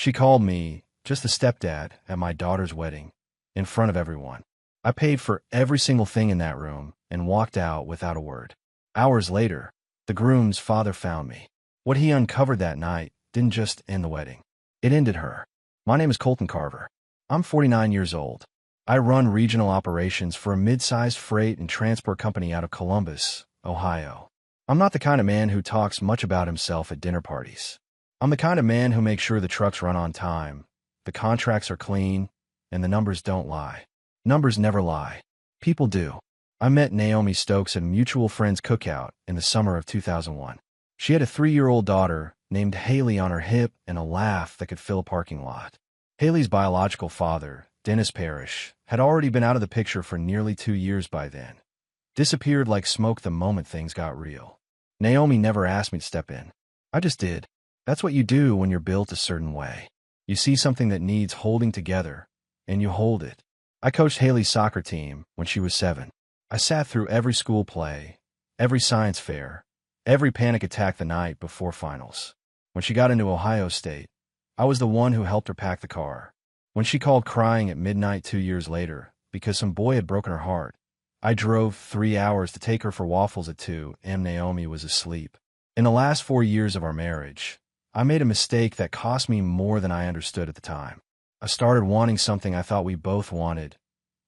She called me just the stepdad at my daughter's wedding, in front of everyone. I paid for every single thing in that room and walked out without a word. Hours later, the groom's father found me. What he uncovered that night didn't just end the wedding. It ended her. My name is Colton Carver. I'm 49 years old. I run regional operations for a mid-sized freight and transport company out of Columbus, Ohio. I'm not the kind of man who talks much about himself at dinner parties. I'm the kind of man who makes sure the trucks run on time, the contracts are clean, and the numbers don't lie. Numbers never lie. People do. I met Naomi Stokes at a mutual friend's cookout in the summer of 2001. She had a 3-year-old daughter named Haley on her hip and a laugh that could fill a parking lot. Haley's biological father, Dennis Parrish, had already been out of the picture for nearly 2 years by then. Disappeared like smoke the moment things got real. Naomi never asked me to step in. I just did. That's what you do when you're built a certain way. You see something that needs holding together, and you hold it. I coached Haley's soccer team when she was 7. I sat through every school play, every science fair, every panic attack the night before finals. When she got into Ohio State, I was the one who helped her pack the car. When she called crying at midnight 2 years later because some boy had broken her heart, I drove 3 hours to take her for waffles at 2 a.m. Naomi was asleep. In the last 4 years of our marriage, I made a mistake that cost me more than I understood at the time. I started wanting something I thought we both wanted,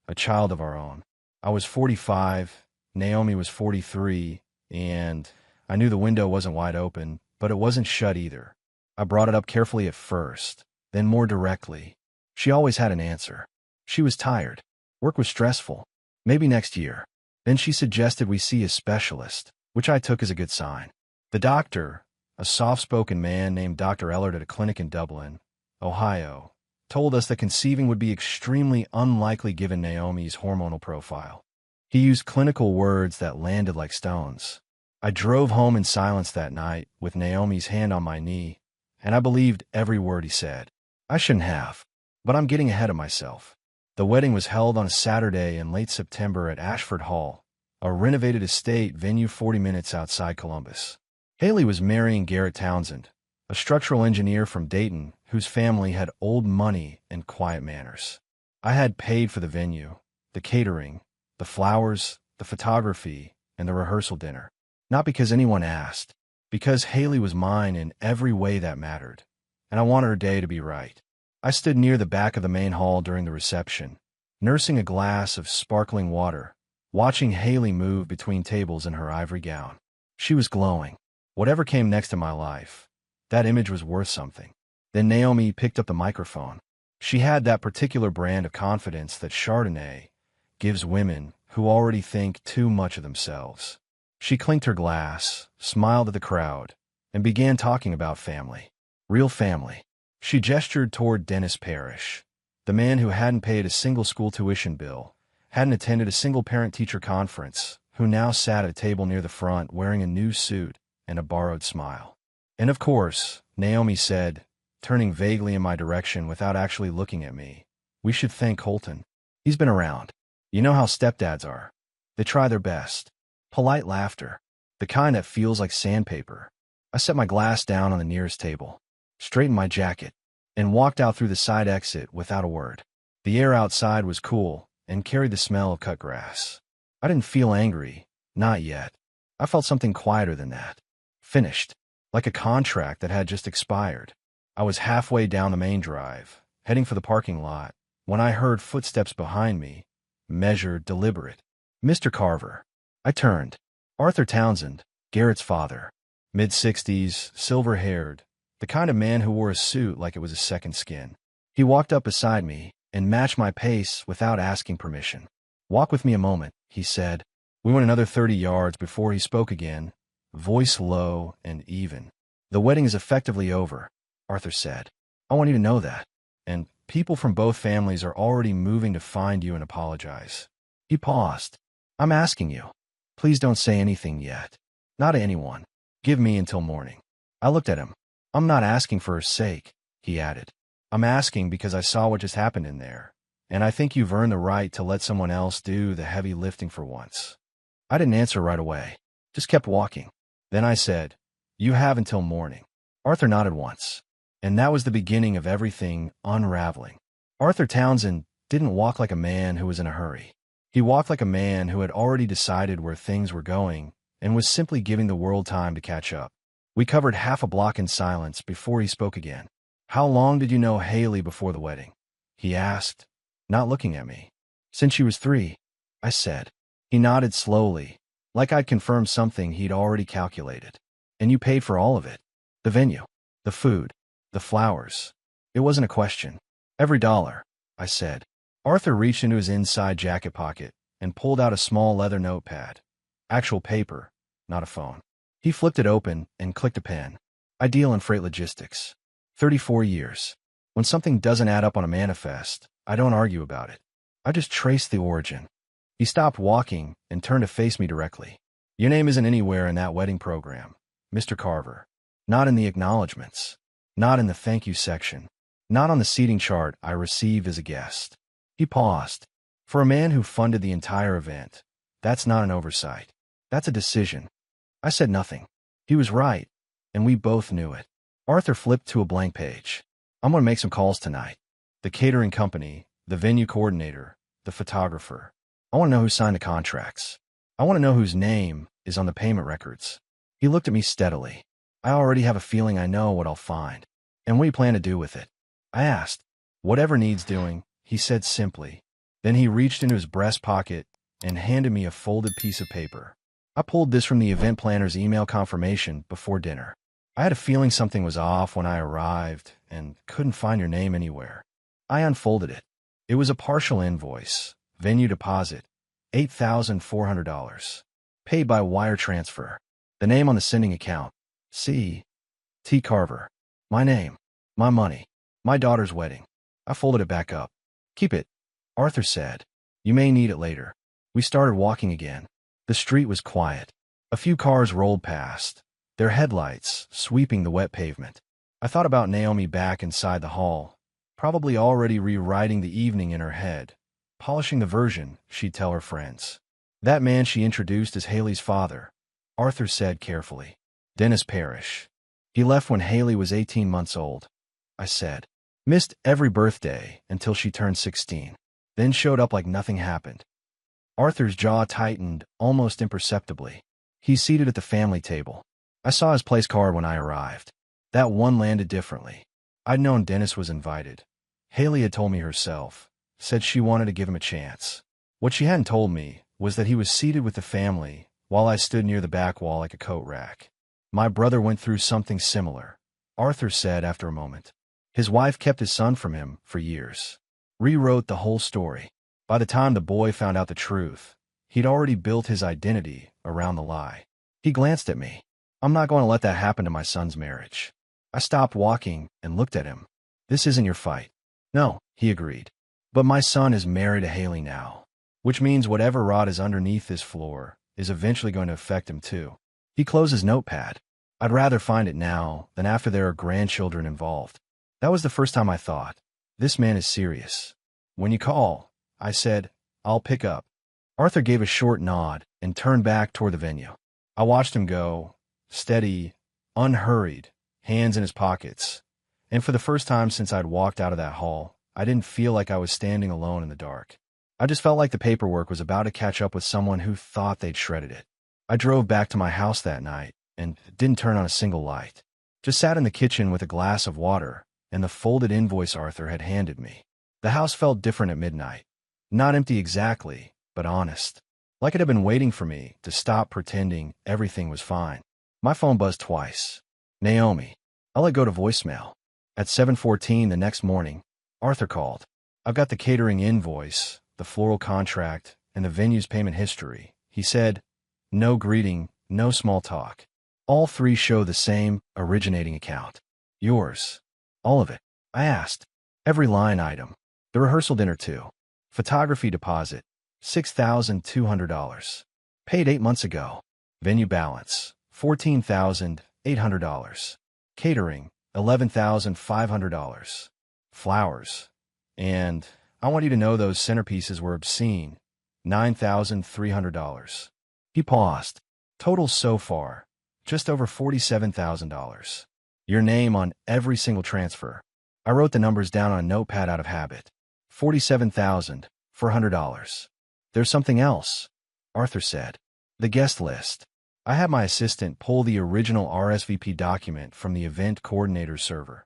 a child of our own. I was 45, Naomi was 43, and I knew the window wasn't wide open, but it wasn't shut either. I brought it up carefully at first, then more directly. She always had an answer. She was tired. Work was stressful. Maybe next year. Then she suggested we see a specialist, which I took as a good sign. The doctor, a soft-spoken man named Dr. Ellard at a clinic in Dublin, Ohio, told us that conceiving would be extremely unlikely given Naomi's hormonal profile. He used clinical words that landed like stones. I drove home in silence that night with Naomi's hand on my knee, and I believed every word he said. I shouldn't have, but I'm getting ahead of myself. The wedding was held on a Saturday in late September at Ashford Hall, a renovated estate venue 40 minutes outside Columbus. Haley was marrying Garrett Townsend, a structural engineer from Dayton whose family had old money and quiet manners. I had paid for the venue, the catering, the flowers, the photography, and the rehearsal dinner. Not because anyone asked, because Haley was mine in every way that mattered, and I wanted her day to be right. I stood near the back of the main hall during the reception, nursing a glass of sparkling water, watching Haley move between tables in her ivory gown. She was glowing. Whatever came next in my life, that image was worth something. Then Naomi picked up the microphone. She had that particular brand of confidence that Chardonnay gives women who already think too much of themselves. She clinked her glass, smiled at the crowd, and began talking about family. Real family. She gestured toward Dennis Parrish, the man who hadn't paid a single school tuition bill, hadn't attended a single parent-teacher conference, who now sat at a table near the front wearing a new suit and a borrowed smile. And of course, Naomi said, turning vaguely in my direction without actually looking at me, we should thank Colton. He's been around. You know how stepdads are. They try their best. Polite laughter. The kind that feels like sandpaper. I set my glass down on the nearest table, straightened my jacket, and walked out through the side exit without a word. The air outside was cool and carried the smell of cut grass. I didn't feel angry. Not yet. I felt something quieter than that. Finished. Like a contract that had just expired. I was halfway down the main drive, heading for the parking lot, when I heard footsteps behind me, measured, deliberate. Mr. Carver. I turned. Arthur Townsend, Garrett's father. Mid-60s, silver-haired, the kind of man who wore a suit like it was a second skin. He walked up beside me and matched my pace without asking permission. Walk with me a moment, he said. We went another 30 yards before he spoke again, voice low and even. The wedding is effectively over, Arthur said. I want you to know that. And people from both families are already moving to find you and apologize. He paused. I'm asking you. Please don't say anything yet. Not to anyone. Give me until morning. I looked at him. I'm not asking for her sake, he added. I'm asking because I saw what just happened in there, and I think you've earned the right to let someone else do the heavy lifting for once. I didn't answer right away, just kept walking. Then I said, you have until morning. Arthur nodded once. And that was the beginning of everything unraveling. Arthur Townsend didn't walk like a man who was in a hurry. He walked like a man who had already decided where things were going and was simply giving the world time to catch up. We covered half a block in silence before he spoke again. "How long did you know Haley before the wedding?" he asked, not looking at me. "Since she was 3, I said. He nodded slowly, like I'd confirmed something he'd already calculated. "And you paid for all of it? The venue, the food, the flowers?" It wasn't a question. "Every dollar," I said. Arthur reached into his inside jacket pocket and pulled out a small leather notepad. Actual paper, not a phone. He flipped it open and clicked a pen. "I deal in freight logistics. 34 years. When something doesn't add up on a manifest, I don't argue about it. I just trace the origin." He stopped walking and turned to face me directly. "Your name isn't anywhere in that wedding program, Mr. Carver. Not in the acknowledgments. Not in the thank you section. Not on the seating chart I received as a guest." He paused. "For a man who funded the entire event, that's not an oversight. That's a decision." I said nothing. He was right, and we both knew it. Arthur flipped to a blank page. "I'm going to make some calls tonight. The catering company, the venue coordinator, the photographer. I want to know who signed the contracts. I want to know whose name is on the payment records." He looked at me steadily. "I already have a feeling I know what I'll find." "And what do you plan to do with it?" I asked. "Whatever needs doing," he said simply. Then he reached into his breast pocket and handed me a folded piece of paper. "I pulled this from the event planner's email confirmation before dinner. I had a feeling something was off when I arrived and couldn't find your name anywhere." I unfolded it. It was a partial invoice, venue deposit, $8,400, paid by wire transfer. The name on the sending account, C. T. Carver. My name, my money, my daughter's wedding. I folded it back up. "Keep it," Arthur said. "You may need it later." We started walking again. The street was quiet. A few cars rolled past, their headlights sweeping the wet pavement. I thought about Naomi back inside the hall, probably already rewriting the evening in her head, polishing the version she'd tell her friends. "That man she introduced as Haley's father," Arthur said carefully. "Dennis Parrish. He left when Haley was 18 months old," I said. "Missed every birthday until she turned 16. Then showed up like nothing happened." Arthur's jaw tightened almost imperceptibly. He's seated at the family table. I saw his place card when I arrived. That one landed differently. I'd known Dennis was invited. Haley had told me herself, said she wanted to give him a chance. What she hadn't told me was that he was seated with the family while I stood near the back wall like a coat rack. "My brother went through something similar," Arthur said after a moment. "His wife kept his son from him for years. Rewrote the whole story. By the time the boy found out the truth, he'd already built his identity around the lie." He glanced at me. "I'm not going to let that happen to my son's marriage." I stopped walking and looked at him. "This isn't your fight." "No," he agreed. "But my son is married to Haley now, which means whatever rot is underneath this floor is eventually going to affect him too." He closed his notepad. "I'd rather find it now than after there are grandchildren involved." That was the first time I thought, this man is serious. "When you call," I said, "I'll pick up." Arthur gave a short nod and turned back toward the venue. I watched him go, steady, unhurried, hands in his pockets. And for the first time since I'd walked out of that hall, I didn't feel like I was standing alone in the dark. I just felt like the paperwork was about to catch up with someone who thought they'd shredded it. I drove back to my house that night and didn't turn on a single light. Just sat in the kitchen with a glass of water and the folded invoice Arthur had handed me. The house felt different at midnight. Not empty exactly, but honest. Like it had been waiting for me to stop pretending everything was fine. My phone buzzed twice. "Naomi." I let go to voicemail. At 7:14 the next morning, Arthur called. "I've got the catering invoice, the floral contract, and the venue's payment history," he said. No greeting, no small talk. "All three show the same originating account." "Yours?" "All of it." I asked. "Every line item. The rehearsal dinner too. Photography deposit, $6,200. Paid 8 months ago. Venue balance, $14,800. Catering, $11,500. Flowers. And I want you to know those centerpieces were obscene. $9,300. He paused. Total so far, just over $47,000. Your name on every single transfer. I wrote the numbers down on a notepad out of habit. $47,400. There's something else, Arthur said. The guest list. I had my assistant pull the original RSVP document from the event coordinator's server.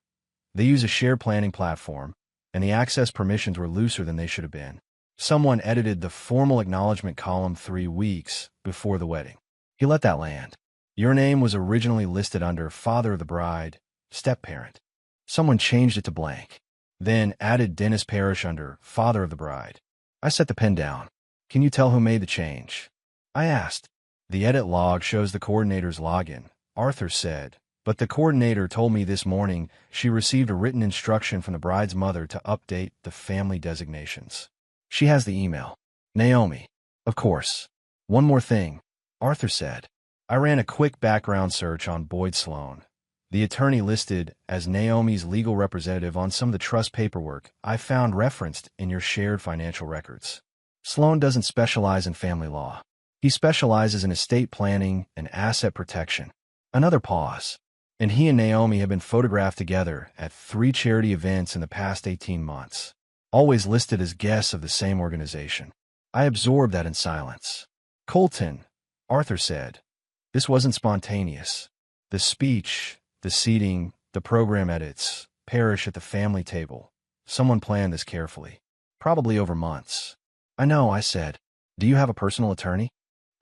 They use a shared planning platform, and the access permissions were looser than they should have been. Someone edited the formal acknowledgement column 3 weeks before the wedding. He let that land. Your name was originally listed under father of the bride, step-parent. Someone changed it to blank, then added Dennis Parrish under father of the bride. I set the pen down. Can you tell who made the change? I asked. The edit log shows the coordinator's login, Arthur said, but the coordinator told me this morning she received a written instruction from the bride's mother to update the family designations. She has the email. Naomi. Of course. One more thing, Arthur said. I ran a quick background search on Boyd Sloan, the attorney listed as Naomi's legal representative on some of the trust paperwork I found referenced in your shared financial records. Sloan doesn't specialize in family law. He specializes in estate planning and asset protection. Another pause. And he and Naomi have been photographed together at 3 charity events in the past 18 months, always listed as guests of the same organization. I absorbed that in silence. Colton, Arthur said. This wasn't spontaneous. The speech, the seating, the program edits, Parrish at the family table. Someone planned this carefully. Probably over months. I know, I said. Do you have a personal attorney?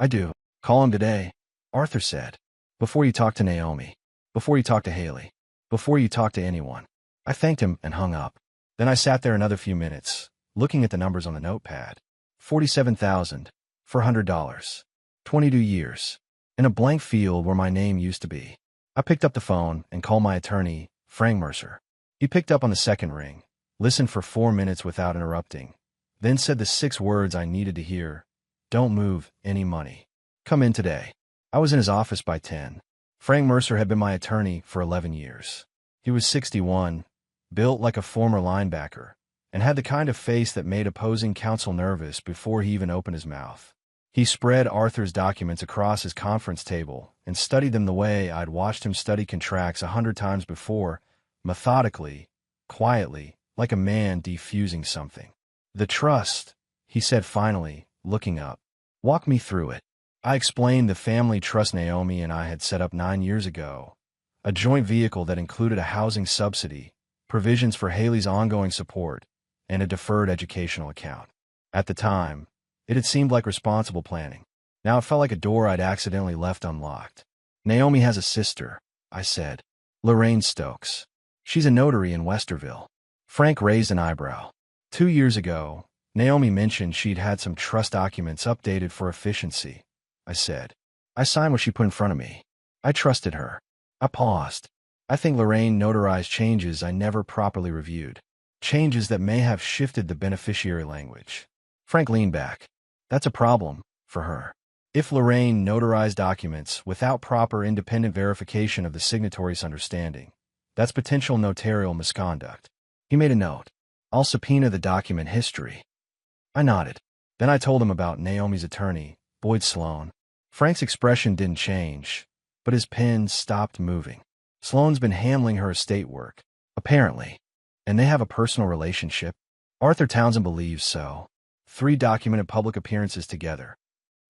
I do. Call him today, Arthur said. Before you talk to Naomi. Before you talk to Haley. Before you talk to anyone. I thanked him and hung up. Then I sat there another few minutes, looking at the numbers on the notepad. $47,400. 22 years. In a blank field where my name used to be. I picked up the phone and called my attorney, Frank Mercer. He picked up on the second ring, listened for 4 minutes without interrupting, then said the 6 words I needed to hear. Don't move any money. Come in today. I was in his office by 10. Frank Mercer had been my attorney for 11 years. He was 61, built like a former linebacker, and had the kind of face that made opposing counsel nervous before he even opened his mouth. He spread Arthur's documents across his conference table and studied them the way I'd watched him study contracts 100 times before, methodically, quietly, like a man defusing something. The trust, he said finally, looking up. Walk me through it. I explained the family trust Naomi and I had set up 9 years ago, a joint vehicle that included a housing subsidy, provisions for Haley's ongoing support, and a deferred educational account. At the time, it had seemed like responsible planning. Now it felt like a door I'd accidentally left unlocked. Naomi has a sister, I said. Lorraine Stokes. She's a notary in Westerville. Frank raised an eyebrow. 2 years ago, Naomi mentioned she'd had some trust documents updated for efficiency, I said. I signed what she put in front of me. I trusted her. I paused. I think Lorraine notarized changes I never properly reviewed. Changes that may have shifted the beneficiary language. Frank leaned back. That's a problem for her. If Lorraine notarized documents without proper independent verification of the signatory's understanding, that's potential notarial misconduct. He made a note. I'll subpoena the document history. I nodded. Then I told him about Naomi's attorney, Boyd Sloan. Frank's expression didn't change, but his pen stopped moving. Sloan's been handling her estate work, apparently, and they have a personal relationship. Arthur Townsend believes so. 3 documented public appearances together.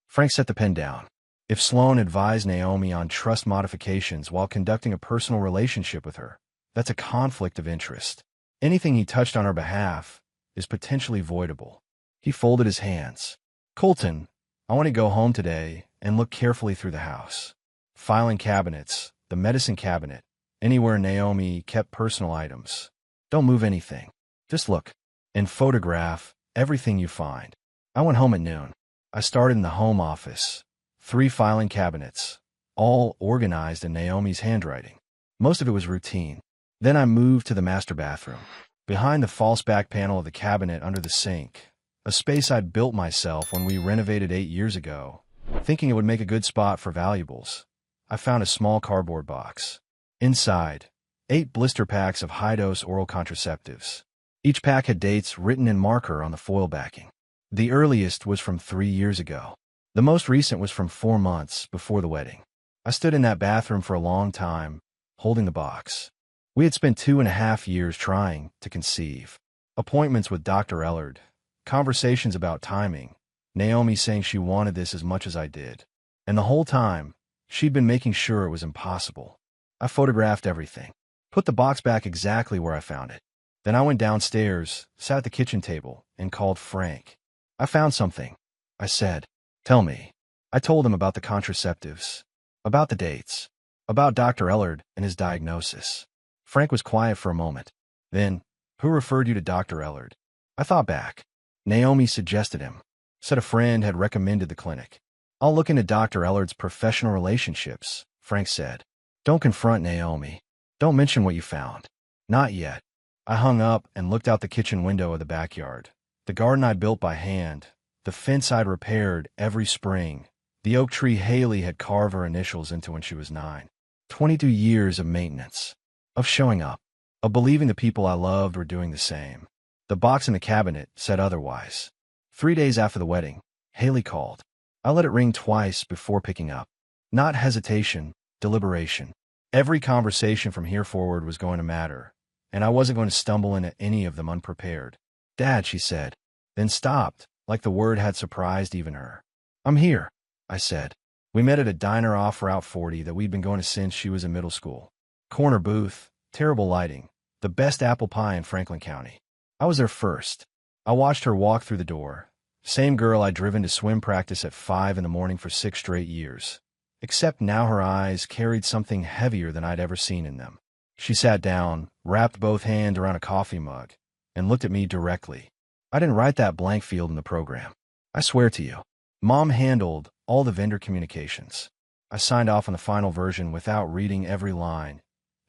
Frank set the pen down. If Sloan advised Naomi on trust modifications while conducting a personal relationship with her, that's a conflict of interest. Anything he touched on her behalf is potentially voidable. He folded his hands. Colton, I want to go home today and look carefully through the house. Filing cabinets, the medicine cabinet, anywhere Naomi kept personal items. Don't move anything. Just look and photograph everything you find. I went home at noon. I started in the home office. 3 filing cabinets, all organized in Naomi's handwriting. Most of it was routine. Then I moved to the master bathroom. Behind the false back panel of the cabinet under the sink, a space I'd built myself when we renovated 8 years ago, thinking it would make a good spot for valuables, I found a small cardboard box. Inside, 8 blister packs of high-dose oral contraceptives. Each pack had dates written in marker on the foil backing. The earliest was from 3 years ago. The most recent was from 4 months before the wedding. I stood in that bathroom for a long time, holding the box. We had spent 2.5 years trying to conceive. Appointments with Dr. Ellard, conversations about timing, Naomi saying she wanted this as much as I did. And the whole time, she'd been making sure it was impossible. I photographed everything, put the box back exactly where I found it. Then I went downstairs, sat at the kitchen table, and called Frank. I found something, I said. Tell me. I told him about the contraceptives, about the dates, about Dr. Ellard and his diagnosis. Frank was quiet for a moment. Then, who referred you to Dr. Ellard? I thought back. Naomi suggested him. Said a friend had recommended the clinic. I'll look into Dr. Ellard's professional relationships, Frank said. Don't confront Naomi. Don't mention what you found. Not yet. I hung up and looked out the kitchen window of the backyard. The garden I built by hand, the fence I'd repaired every spring, the oak tree Haley had carved her initials into when she was 9. 22 years of maintenance, of showing up, of believing the people I loved were doing the same. The box in the cabinet said otherwise. 3 days after the wedding, Haley called. I let it ring twice before picking up. Not hesitation, deliberation. Every conversation from here forward was going to matter, and I wasn't going to stumble into any of them unprepared. Dad, she said, then stopped, like the word had surprised even her. I'm here, I said. We met at a diner off Route 40 that we'd been going to since she was in middle school. Corner booth, terrible lighting, the best apple pie in Franklin County. I was there first. I watched her walk through the door. Same girl I'd driven to swim practice at 5 in the morning for 6 straight years. Except now her eyes carried something heavier than I'd ever seen in them. She sat down, wrapped both hands around a coffee mug, and looked at me directly. I didn't write that blank field in the program. I swear to you. Mom handled all the vendor communications. I signed off on the final version without reading every line,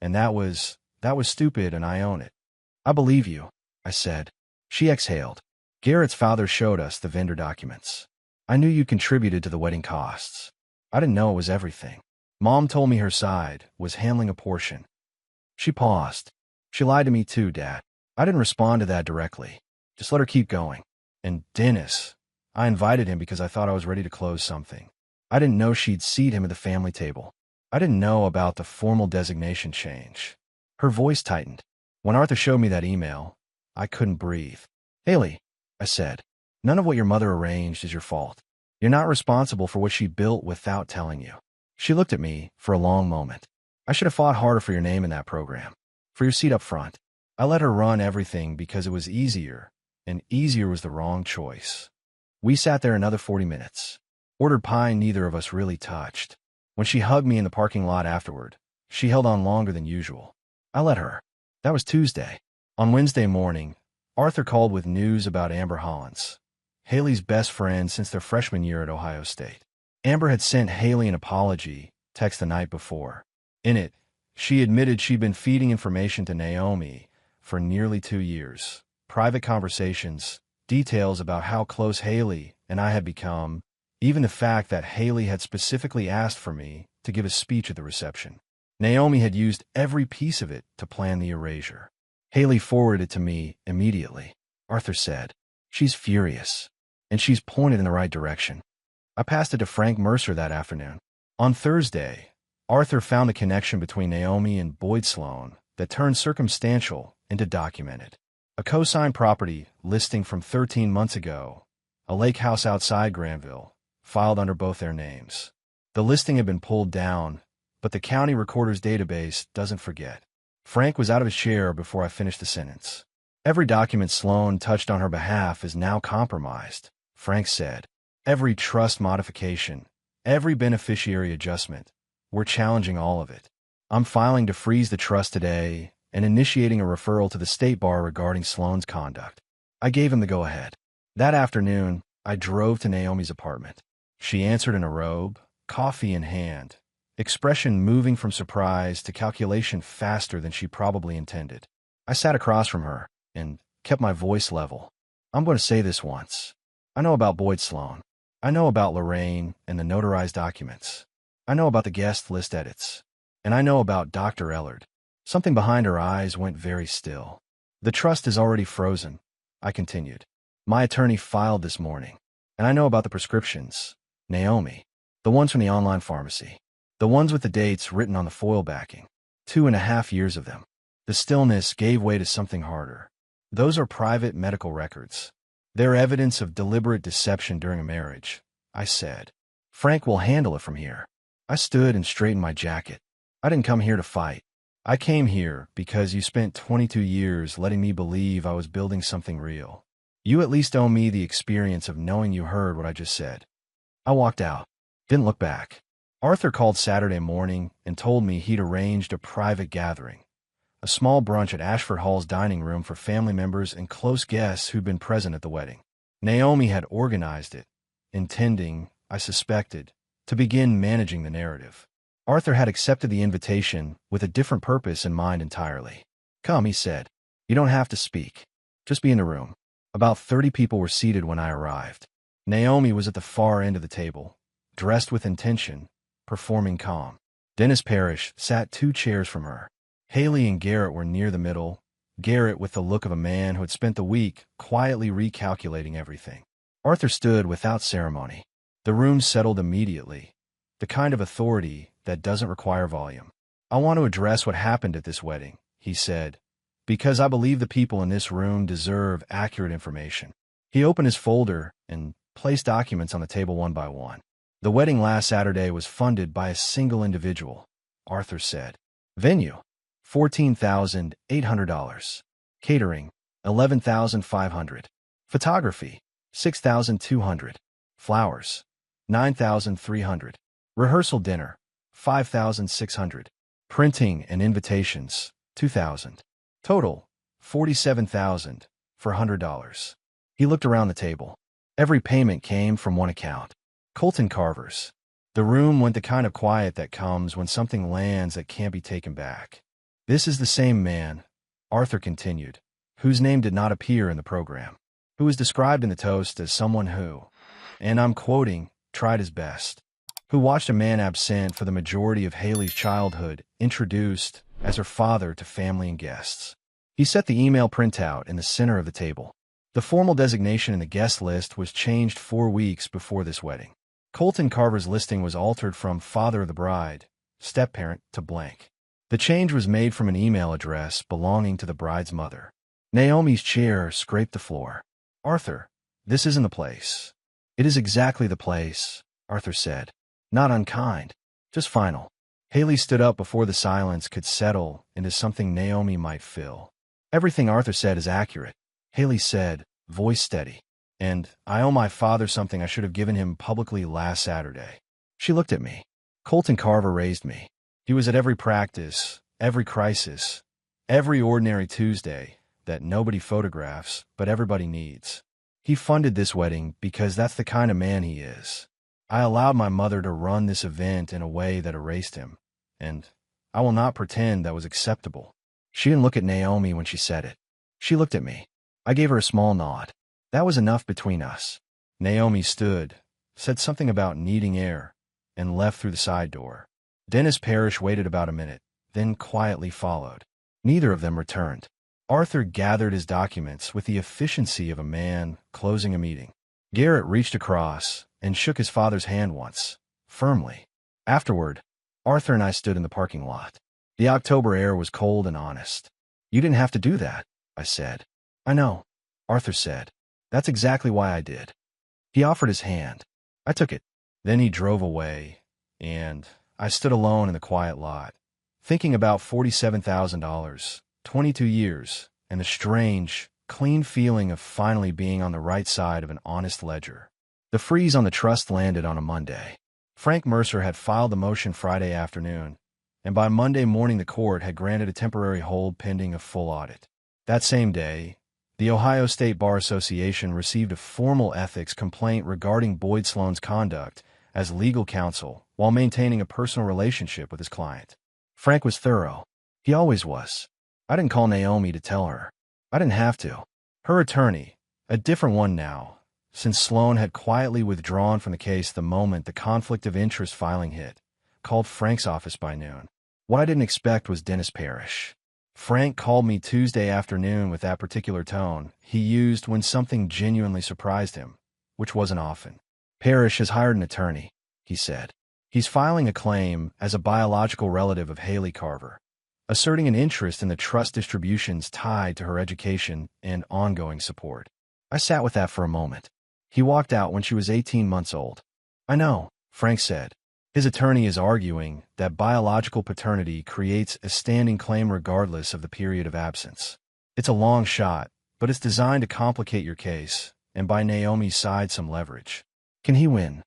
and that was stupid, and I own it. I believe you, I said. She exhaled. Garrett's father showed us the vendor documents. I knew you contributed to the wedding costs. I didn't know it was everything. Mom told me her side was handling a portion. She paused. She lied to me too, Dad. I didn't respond to that directly. Just let her keep going. And Dennis, I invited him because I thought I was ready to close something. I didn't know she'd seat him at the family table. I didn't know about the formal designation change. Her voice tightened. When Arthur showed me that email, I couldn't breathe. Haley, I said, none of what your mother arranged is your fault. You're not responsible for what she built without telling you. She looked at me for a long moment. I should have fought harder for your name in that program, for your seat up front. I let her run everything because it was easier, and easier was the wrong choice. We sat there another 40 minutes. Ordered pie neither of us really touched. When she hugged me in the parking lot afterward, she held on longer than usual. I let her. That was Tuesday. On Wednesday morning, Arthur called with news about Amber Hollins, Haley's best friend since their freshman year at Ohio State. Amber had sent Haley an apology text the night before. In it, she admitted she'd been feeding information to Naomi for nearly 2 years. Private conversations, details about how close Haley and I had become, even the fact that Haley had specifically asked for me to give a speech at the reception. Naomi had used every piece of it to plan the erasure. Haley forwarded it to me immediately. Arthur said, "She's furious, and she's pointed in the right direction." I passed it to Frank Mercer that afternoon. On Thursday, Arthur found a connection between Naomi and Boyd Sloan that turned circumstantial into documented. A co-signed property listing from 13 months ago, a lake house outside Granville, filed under both their names. The listing had been pulled down, but the county recorder's database doesn't forget. Frank was out of his chair before I finished the sentence. Every document Sloan touched on her behalf is now compromised, Frank said. Every trust modification, every beneficiary adjustment, we're challenging all of it. I'm filing to freeze the trust today and initiating a referral to the state bar regarding Sloan's conduct. I gave him the go-ahead. That afternoon, I drove to Naomi's apartment. She answered in a robe, coffee in hand, expression moving from surprise to calculation faster than she probably intended. I sat across from her and kept my voice level. I'm going to say this once. I know about Boyd Sloan. I know about Lorraine and the notarized documents. I know about the guest list edits. And I know about Dr. Ellard. Something behind her eyes went very still. The trust is already frozen, I continued. My attorney filed this morning. And I know about the prescriptions. Naomi. The ones from the online pharmacy. The ones with the dates written on the foil backing. 2.5 years of them. The stillness gave way to something harder. Those are private medical records. They're evidence of deliberate deception during a marriage, I said. Frank will handle it from here. I stood and straightened my jacket. I didn't come here to fight. I came here because you spent 22 years letting me believe I was building something real. You at least owe me the experience of knowing you heard what I just said. I walked out. Didn't look back. Arthur called Saturday morning and told me he'd arranged a private gathering, a small brunch at Ashford Hall's dining room for family members and close guests who'd been present at the wedding. Naomi had organized it, intending, I suspected, to begin managing the narrative. Arthur had accepted the invitation with a different purpose in mind entirely. Come, he said. You don't have to speak. Just be in the room. About 30 people were seated when I arrived. Naomi was at the far end of the table, dressed with intention, performing calm. Dennis Parrish sat 2 chairs from her. Haley and Garrett were near the middle, Garrett with the look of a man who had spent the week quietly recalculating everything. Arthur stood without ceremony. The room settled immediately, the kind of authority that doesn't require volume. I want to address what happened at this wedding, he said, because I believe the people in this room deserve accurate information. He opened his folder and placed documents on the table one by one. The wedding last Saturday was funded by a single individual, Arthur said. Venue, $14,800. Catering, $11,500. Photography, $6,200. Flowers, $9,300. Rehearsal dinner, $5,600. Printing and invitations, $2,000. Total, $47,000 for $100. He looked around the table. Every payment came from one account. Colton Carver's. The room went the kind of quiet that comes when something lands that can't be taken back. This is the same man, Arthur continued, whose name did not appear in the program, who was described in the toast as someone who, and I'm quoting, tried his best, who watched a man absent for the majority of Haley's childhood introduced as her father to family and guests. He set the email printout in the center of the table. The formal designation in the guest list was changed 4 weeks before this wedding. Colton Carver's listing was altered from father of the bride, step-parent, to blank. The change was made from an email address belonging to the bride's mother. Naomi's chair scraped the floor. Arthur, this isn't the place. It is exactly the place, Arthur said. Not unkind, just final. Haley stood up before the silence could settle into something Naomi might fill. Everything Arthur said is accurate, Haley said, voice steady. And I owe my father something I should have given him publicly last Saturday. She looked at me. Colton Carver raised me. He was at every practice, every crisis, every ordinary Tuesday that nobody photographs, but everybody needs. He funded this wedding because that's the kind of man he is. I allowed my mother to run this event in a way that erased him, and I will not pretend that was acceptable. She didn't look at Naomi when she said it. She looked at me. I gave her a small nod. That was enough between us. Naomi stood, said something about needing air, and left through the side door. Dennis Parrish waited about a minute, then quietly followed. Neither of them returned. Arthur gathered his documents with the efficiency of a man closing a meeting. Garrett reached across and shook his father's hand once, firmly. Afterward, Arthur and I stood in the parking lot. The October air was cold and honest. You didn't have to do that, I said. I know, Arthur said. That's exactly why I did. He offered his hand. I took it. Then he drove away, and I stood alone in the quiet lot, thinking about $47,000, 22 years, and the strange, clean feeling of finally being on the right side of an honest ledger. The freeze on the trust landed on a Monday. Frank Mercer had filed the motion Friday afternoon, and by Monday morning the court had granted a temporary hold pending a full audit. That same day, the Ohio State Bar Association received a formal ethics complaint regarding Boyd Sloan's conduct as legal counsel while maintaining a personal relationship with his client. Frank was thorough. He always was. I didn't call Naomi to tell her. I didn't have to. Her attorney, a different one now, since Sloan had quietly withdrawn from the case the moment the conflict of interest filing hit, called Frank's office by noon. What I didn't expect was Dennis Parrish. Frank called me Tuesday afternoon with that particular tone he used when something genuinely surprised him, which wasn't often. Parrish has hired an attorney, he said. He's filing a claim as a biological relative of Haley Carver, asserting an interest in the trust distributions tied to her education and ongoing support. I sat with that for a moment. He walked out when she was 18 months old. I know, Frank said. His attorney is arguing that biological paternity creates a standing claim regardless of the period of absence. It's a long shot, but it's designed to complicate your case and buy Naomi's side some leverage. Can he win?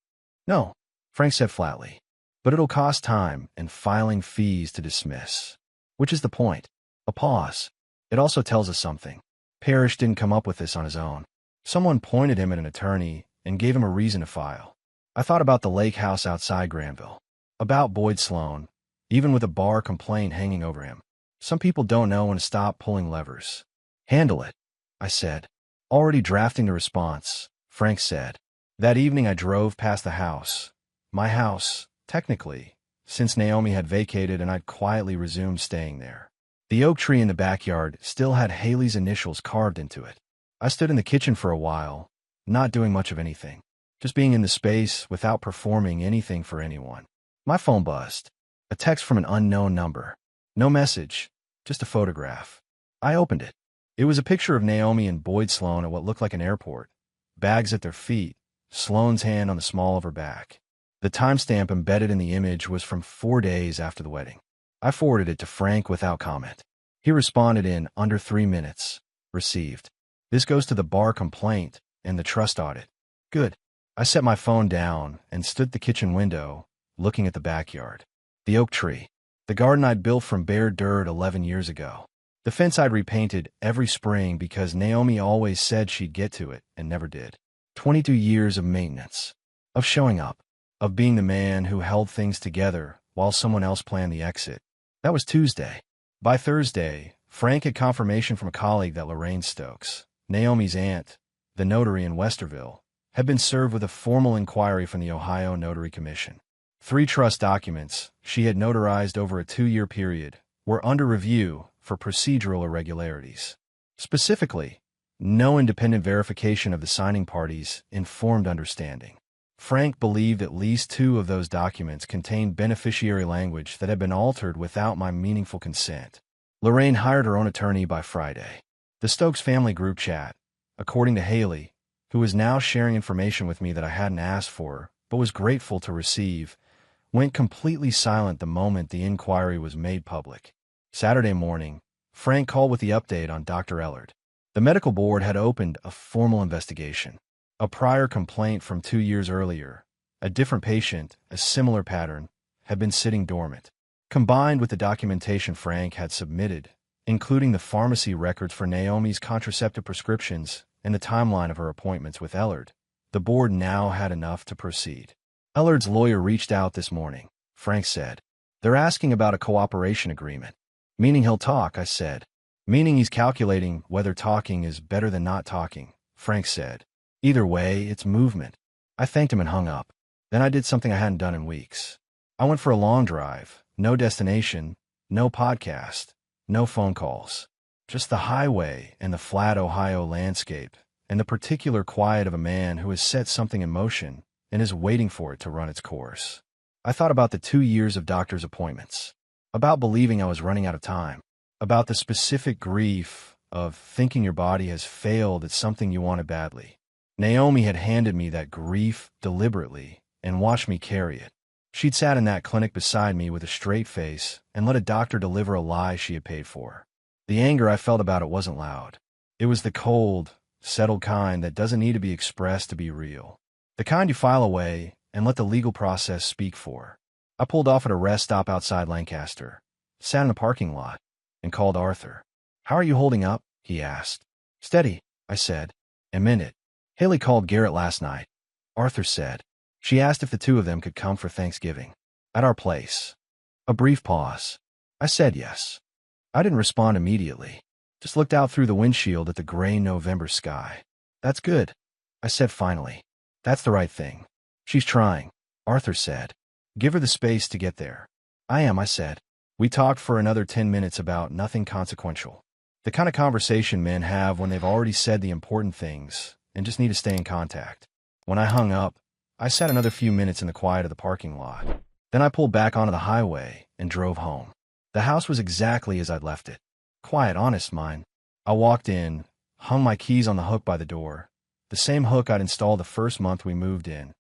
No, Frank said flatly. But it'll cost time and filing fees to dismiss. Which is the point. A pause. It also tells us something. Parrish didn't come up with this on his own. Someone pointed him at an attorney and gave him a reason to file. I thought about the lake house outside Granville. About Boyd Sloan, even with a bar complaint hanging over him. Some people don't know when to stop pulling levers. Handle it, I said. Already drafting the response, Frank said. That evening I drove past the house. My house, technically, since Naomi had vacated and I'd quietly resumed staying there. The oak tree in the backyard still had Haley's initials carved into it. I stood in the kitchen for a while, not doing much of anything. Just being in the space without performing anything for anyone. My phone buzzed. A text from an unknown number. No message, just a photograph. I opened it. It was a picture of Naomi and Boyd Sloan at what looked like an airport. Bags at their feet, Sloan's hand on the small of her back. The timestamp embedded in the image was from 4 days after the wedding. I forwarded it to Frank without comment. He responded in under 3 minutes. Received. This goes to the bar complaint and the trust audit. Good. I set my phone down and stood at the kitchen window, looking at the backyard. The oak tree. The garden I'd built from bare dirt 11 years ago. The fence I'd repainted every spring because Naomi always said she'd get to it and never did. 22 years of maintenance. Of showing up. Of being the man who held things together while someone else planned the exit. That was Tuesday. By Thursday, Frank had confirmation from a colleague that Lorraine Stokes, Naomi's aunt, the notary in Westerville, had been served with a formal inquiry from the Ohio Notary Commission. 3 trust documents she had notarized over a 2-year period were under review for procedural irregularities. Specifically, no independent verification of the signing parties' informed understanding. Frank believed at least 2 of those documents contained beneficiary language that had been altered without my meaningful consent. Lorraine hired her own attorney by Friday. The Stokes family group chat, according to Haley, who was now sharing information with me that I hadn't asked for but was grateful to receive, went completely silent the moment the inquiry was made public. Saturday morning, Frank called with the update on Dr. Ellard. The medical board had opened a formal investigation. A prior complaint from 2 years earlier, a different patient, a similar pattern, had been sitting dormant. Combined with the documentation Frank had submitted, including the pharmacy records for Naomi's contraceptive prescriptions and the timeline of her appointments with Ellard, the board now had enough to proceed. Ellard's lawyer reached out this morning, Frank said. They're asking about a cooperation agreement. Meaning he'll talk, I said. Meaning he's calculating whether talking is better than not talking, Frank said. Either way, it's movement. I thanked him and hung up. Then I did something I hadn't done in weeks. I went for a long drive, no destination, no podcast, no phone calls. Just the highway and the flat Ohio landscape, and the particular quiet of a man who has set something in motion and is waiting for it to run its course. I thought about the 2 years of doctor's appointments, about believing I was running out of time, about the specific grief of thinking your body has failed at something you wanted badly. Naomi had handed me that grief deliberately and watched me carry it. She'd sat in that clinic beside me with a straight face and let a doctor deliver a lie she had paid for. The anger I felt about it wasn't loud. It was the cold, settled kind that doesn't need to be expressed to be real. The kind you file away and let the legal process speak for. I pulled off at a rest stop outside Lancaster, sat in a parking lot, and called Arthur. "How are you holding up?" he asked. "Steady," I said, and meant it. "Haley called Garrett last night," Arthur said. "She asked if the 2 of them could come for Thanksgiving. At our place." A brief pause. I said yes. I didn't respond immediately. Just looked out through the windshield at the gray November sky. "That's good," I said finally. "That's the right thing. She's trying," Arthur said. "Give her the space to get there." "I am," I said. We talked for another 10 minutes about nothing consequential. The kind of conversation men have when they've already said the important things and just need to stay in contact. When I hung up, I sat another few minutes in the quiet of the parking lot. Then I pulled back onto the highway and drove home. The house was exactly as I'd left it. Quiet, honest mine. I walked in, hung my keys on the hook by the door, the same hook I'd installed the first month we moved in,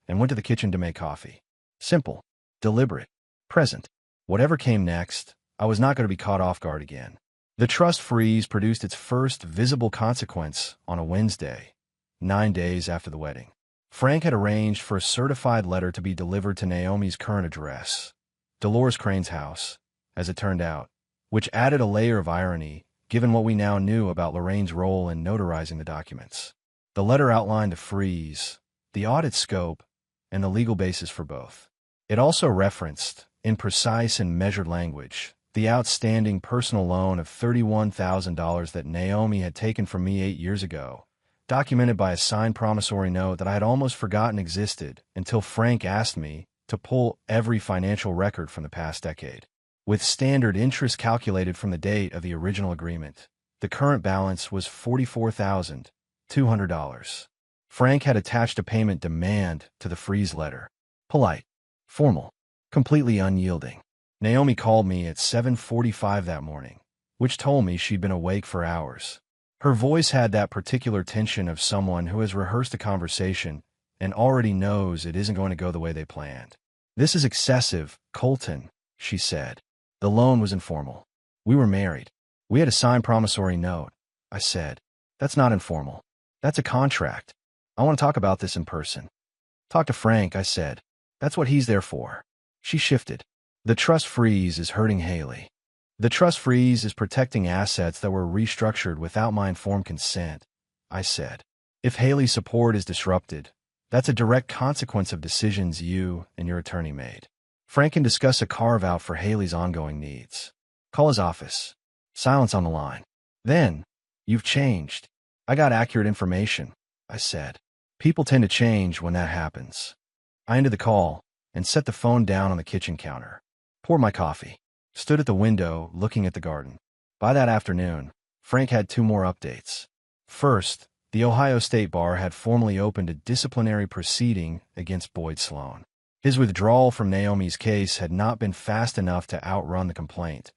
and went to the kitchen to make coffee. Simple, deliberate, present. Whatever came next, I was not going to be caught off guard again. The trust freeze produced its first visible consequence on a Wednesday, 9 days after the wedding. Frank had arranged for a certified letter to be delivered to Naomi's current address, Dolores Crane's house, as it turned out, which added a layer of irony given what we now knew about Lorraine's role in notarizing the documents. The letter outlined the freeze, the audit scope, and the legal basis for both. It also referenced, in precise and measured language, the outstanding personal loan of $31,000 that Naomi had taken from me 8 years ago, documented by a signed promissory note that I had almost forgotten existed until Frank asked me to pull every financial record from the past decade. With standard interest calculated from the date of the original agreement, the current balance was $44,200. Frank had attached a payment demand to the freeze letter. Polite, formal, completely unyielding. Naomi called me at 7:45 that morning, which told me she'd been awake for hours. Her voice had that particular tension of someone who has rehearsed a conversation and already knows it isn't going to go the way they planned. "This is excessive, Colton," she said. "The loan was informal. We were married. We had a signed promissory note," I said. "That's not informal. That's a contract. I want to talk about this in person." "Talk to Frank," I said. "That's what he's there for." She shifted. "The trust freeze is hurting Haley. The trust freeze is protecting assets that were restructured without my informed consent," I said. "If Haley's support is disrupted, that's a direct consequence of decisions you and your attorney made. Frank can discuss a carve-out for Haley's ongoing needs. Call his office." Silence on the line. "Then, you've changed." "I got accurate information," I said. "People tend to change when that happens." I ended the call and set the phone down on the kitchen counter. Poured my coffee. Stood at the window looking at the garden. By that afternoon, Frank had 2 more updates. First, the Ohio State Bar had formally opened a disciplinary proceeding against Boyd Sloan. His withdrawal from Naomi's case had not been fast enough to outrun the complaint,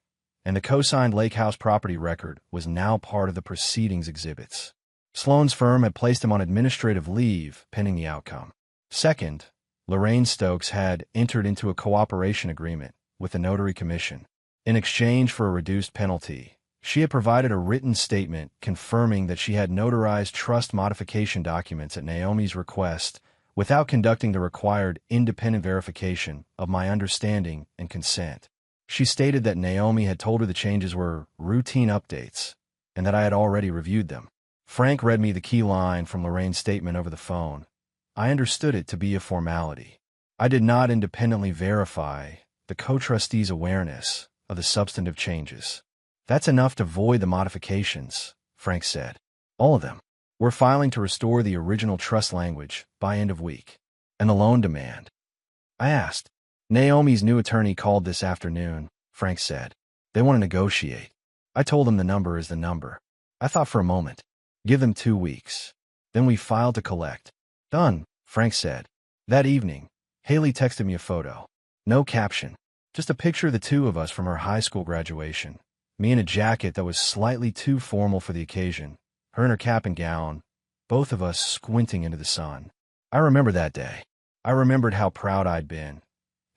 and the co-signed Lake House property record was now part of the proceedings exhibits. Sloan's firm had placed him on administrative leave pending the outcome. Second, Lorraine Stokes had entered into a cooperation agreement with the Notary Commission. In exchange for a reduced penalty, she had provided a written statement confirming that she had notarized trust modification documents at Naomi's request without conducting the required independent verification of my understanding and consent. She stated that Naomi had told her the changes were routine updates and that I had already reviewed them. Frank read me the key line from Lorraine's statement over the phone. I understood it to be a formality. I did not independently verify the co-trustee's awareness of the substantive changes. "That's enough to void the modifications," Frank said. "All of them. We're filing to restore the original trust language by end of week." "And the loan demand?" I asked. "Naomi's new attorney called this afternoon," Frank said. "They want to negotiate." I told them the number is the number. I thought for a moment. Give them 2 weeks. Then we filed to collect. "Done," Frank said. That evening, Haley texted me a photo. No caption. Just a picture of the 2 of us from her high school graduation. Me in a jacket that was slightly too formal for the occasion. Her in her cap and gown. Both of us squinting into the sun. I remember that day. I remembered how proud I'd been,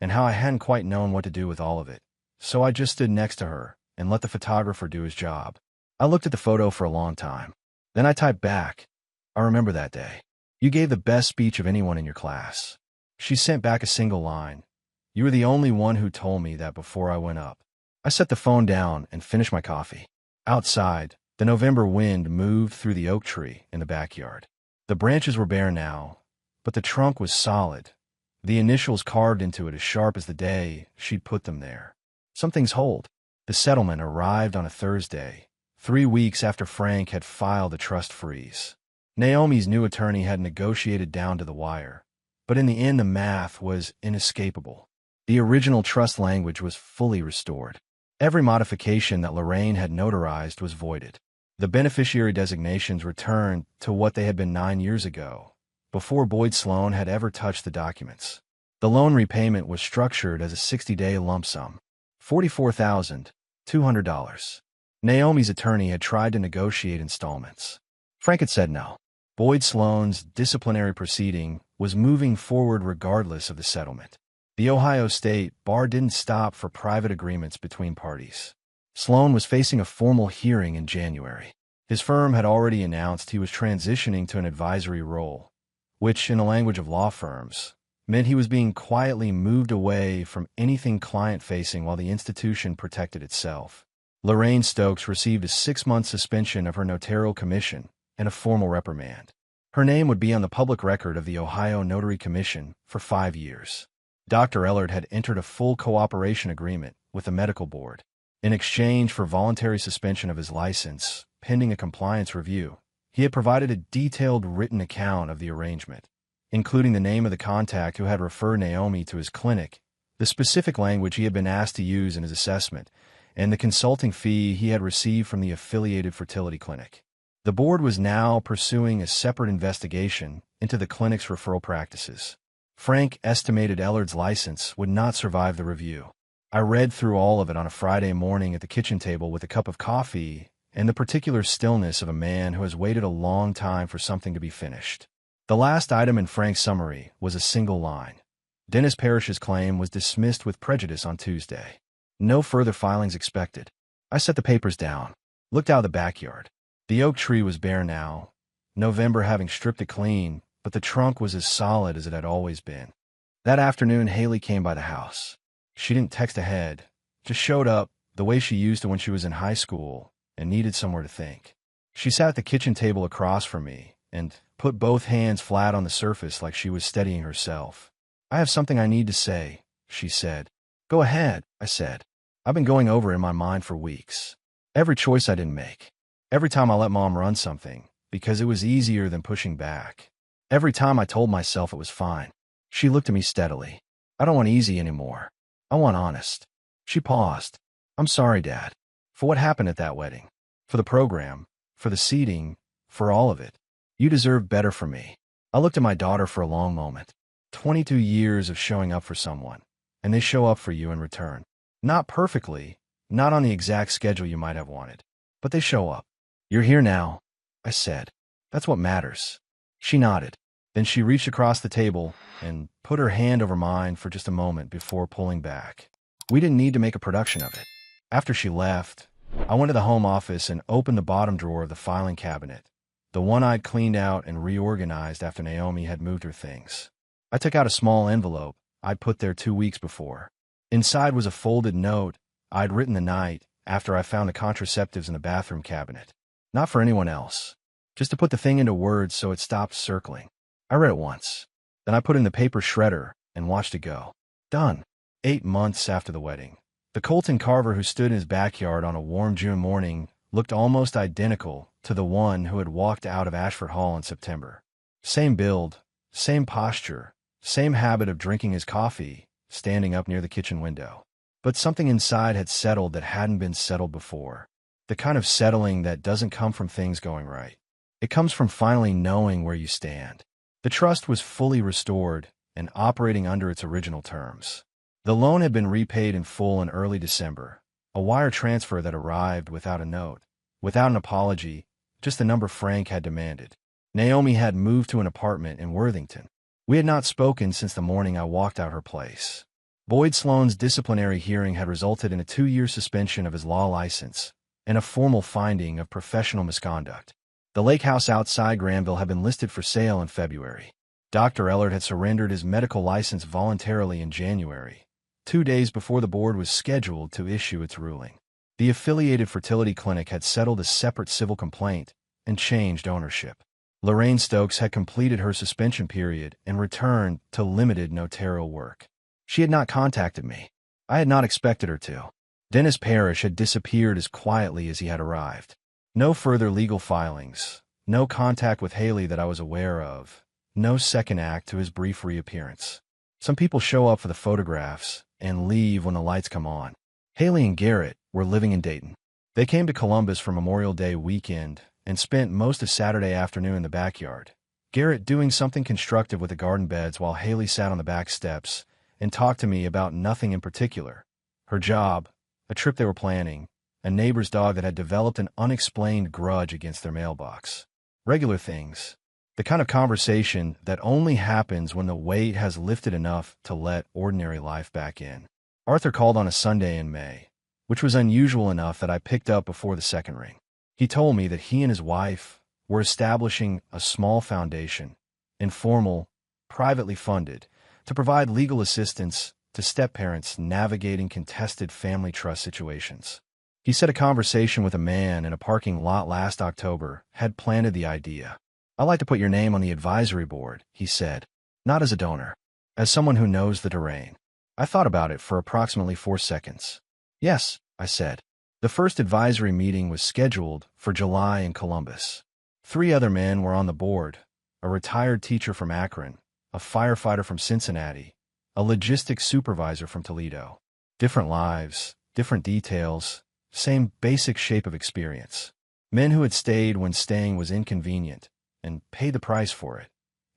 and how I hadn't quite known what to do with all of it. So I just stood next to her and let the photographer do his job. I looked at the photo for a long time. Then I typed back, "I remember that day. You gave the best speech of anyone in your class." She sent back a single line. "You were the only one who told me that before I went up." I set the phone down and finished my coffee. Outside, the November wind moved through the oak tree in the backyard. The branches were bare now, but the trunk was solid, the initials carved into it as sharp as the day she'd put them there. Some things hold. The settlement arrived on a Thursday, 3 weeks after Frank had filed the trust freeze. Naomi's new attorney had negotiated down to the wire, but in the end the math was inescapable. The original trust language was fully restored. Every modification that Lorraine had notarized was voided. The beneficiary designations returned to what they had been 9 years ago, before Boyd Sloan had ever touched the documents. The loan repayment was structured as a 60-day lump sum. $44,200. Naomi's attorney had tried to negotiate installments. Frank had said no. Boyd Sloan's disciplinary proceeding was moving forward regardless of the settlement. The Ohio State Bar didn't stop for private agreements between parties. Sloan was facing a formal hearing in January. His firm had already announced he was transitioning to an advisory role, which, in the language of law firms, meant he was being quietly moved away from anything client-facing while the institution protected itself. Lorraine Stokes received a 6-month suspension of her notarial commission and a formal reprimand. Her name would be on the public record of the Ohio Notary Commission for 5 years. Dr. Ellard had entered a full cooperation agreement with the medical board. In exchange for voluntary suspension of his license, pending a compliance review, he had provided a detailed written account of the arrangement, including the name of the contact who had referred Naomi to his clinic, the specific language he had been asked to use in his assessment, and the consulting fee he had received from the affiliated fertility clinic. The board was now pursuing a separate investigation into the clinic's referral practices. Frank estimated Ellard's license would not survive the review. I read through all of it on a Friday morning at the kitchen table with a cup of coffee and the particular stillness of a man who has waited a long time for something to be finished. The last item in Frank's summary was a single line. Dennis Parrish's claim was dismissed with prejudice on Tuesday. No further filings expected. I set the papers down, looked out the backyard. The oak tree was bare now, November having stripped it clean, but the trunk was as solid as it had always been. That afternoon, Haley came by the house. She didn't text ahead, just showed up the way she used to when she was in high school and needed somewhere to think. She sat at the kitchen table across from me and put both hands flat on the surface like she was steadying herself. "I have something I need to say," she said. "Go ahead," I said. "I've been going over it in my mind for weeks. Every choice I didn't make. Every time I let Mom run something, because it was easier than pushing back. Every time I told myself it was fine." She looked at me steadily. "I don't want easy anymore. I want honest." She paused. "I'm sorry, Dad, for what happened at that wedding. For the program, for the seating, for all of it. You deserve better from me." I looked at my daughter for a long moment. 22 years of showing up for someone, and they show up for you in return. Not perfectly, not on the exact schedule you might have wanted, but they show up. "You're here now," I said. "That's what matters." She nodded. Then she reached across the table and put her hand over mine for just a moment before pulling back. We didn't need to make a production of it. After she left, I went to the home office and opened the bottom drawer of the filing cabinet, the one I'd cleaned out and reorganized after Naomi had moved her things. I took out a small envelope I'd put there 2 weeks before. Inside was a folded note I'd written the night after I found the contraceptives in the bathroom cabinet. Not for anyone else, just to put the thing into words so it stopped circling. I read it once. Then I put it in the paper shredder and watched it go. Done. 8 months after the wedding. The Colton Carver who stood in his backyard on a warm June morning looked almost identical to the one who had walked out of Ashford Hall in September. Same build, same posture, same habit of drinking his coffee, standing up near the kitchen window. But something inside had settled that hadn't been settled before. The kind of settling that doesn't come from things going right. It comes from finally knowing where you stand. The trust was fully restored and operating under its original terms. The loan had been repaid in full in early December, a wire transfer that arrived without a note, without an apology, just the number Frank had demanded. Naomi had moved to an apartment in Worthington. We had not spoken since the morning I walked out her place. Boyd Sloan's disciplinary hearing had resulted in a 2-year suspension of his law license and a formal finding of professional misconduct. The lake house outside Granville had been listed for sale in February. Dr. Ellard had surrendered his medical license voluntarily in January, 2 days before the board was scheduled to issue its ruling. The affiliated fertility clinic had settled a separate civil complaint and changed ownership. Lorraine Stokes had completed her suspension period and returned to limited notarial work. She had not contacted me. I had not expected her to. Dennis Parrish had disappeared as quietly as he had arrived. No further legal filings, no contact with Haley that I was aware of, no second act to his brief reappearance. Some people show up for the photographs and leave when the lights come on. Haley and Garrett were living in Dayton. They came to Columbus for Memorial Day weekend and spent most of Saturday afternoon in the backyard, Garrett doing something constructive with the garden beds while Haley sat on the back steps and talked to me about nothing in particular, her job, a trip they were planning, a neighbor's dog that had developed an unexplained grudge against their mailbox. Regular things. The kind of conversation that only happens when the weight has lifted enough to let ordinary life back in. Arthur called on a Sunday in May, which was unusual enough that I picked up before the second ring. He told me that he and his wife were establishing a small foundation, informal, privately funded, to provide legal assistance to step-parents navigating contested family trust situations. He said a conversation with a man in a parking lot last October had planted the idea. "I'd like to put your name on the advisory board," he said, "not as a donor, as someone who knows the terrain." I thought about it for approximately 4 seconds. "Yes," I said. The first advisory meeting was scheduled for July in Columbus. 3 other men were on the board: a retired teacher from Akron, a firefighter from Cincinnati, a logistics supervisor from Toledo. Different lives, different details, same basic shape of experience. Men who had stayed when staying was inconvenient and paid the price for it,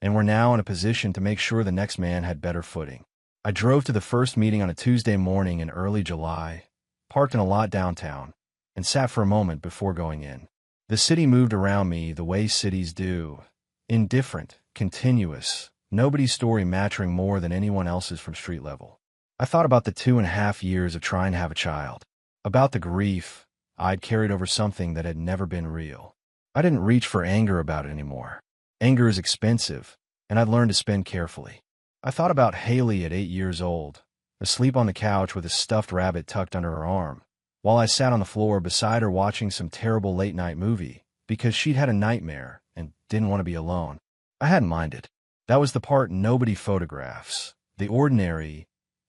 and were now in a position to make sure the next man had better footing. I drove to the first meeting on a Tuesday morning in early July, parked in a lot downtown, and sat for a moment before going in. The city moved around me the way cities do, indifferent, continuous, nobody's story mattering more than anyone else's from street level. I thought about the 2.5 years of trying to have a child, about the grief I'd carried over something that had never been real. I didn't reach for anger about it anymore. Anger is expensive, and I'd learned to spend carefully. I thought about Haley at 8 years old, asleep on the couch with a stuffed rabbit tucked under her arm, while I sat on the floor beside her watching some terrible late-night movie because she'd had a nightmare and didn't want to be alone. I hadn't minded. That was the part nobody photographs, the ordinary,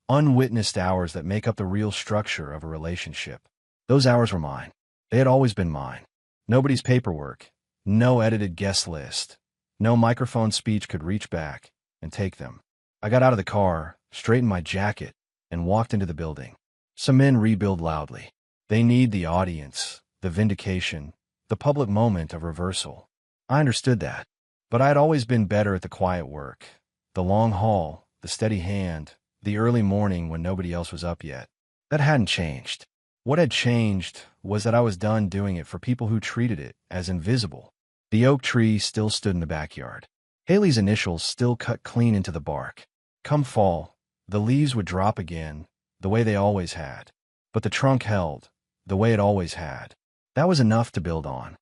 unwitnessed hours that make up the real structure of a relationship. Those hours were mine. They had always been mine. Nobody's paperwork, no edited guest list, no microphone speech could reach back and take them. I got out of the car, straightened my jacket, and walked into the building. Some men rebuild loudly. They need the audience, the vindication, the public moment of reversal. I understood that, but I had always been better at the quiet work, the long haul, the steady hand, the early morning when nobody else was up yet. That hadn't changed. What had changed was that I was done doing it for people who treated it as invisible. The oak tree still stood in the backyard. Haley's initials still cut clean into the bark. Come fall, the leaves would drop again, the way they always had. But the trunk held, the way it always had. That was enough to build on.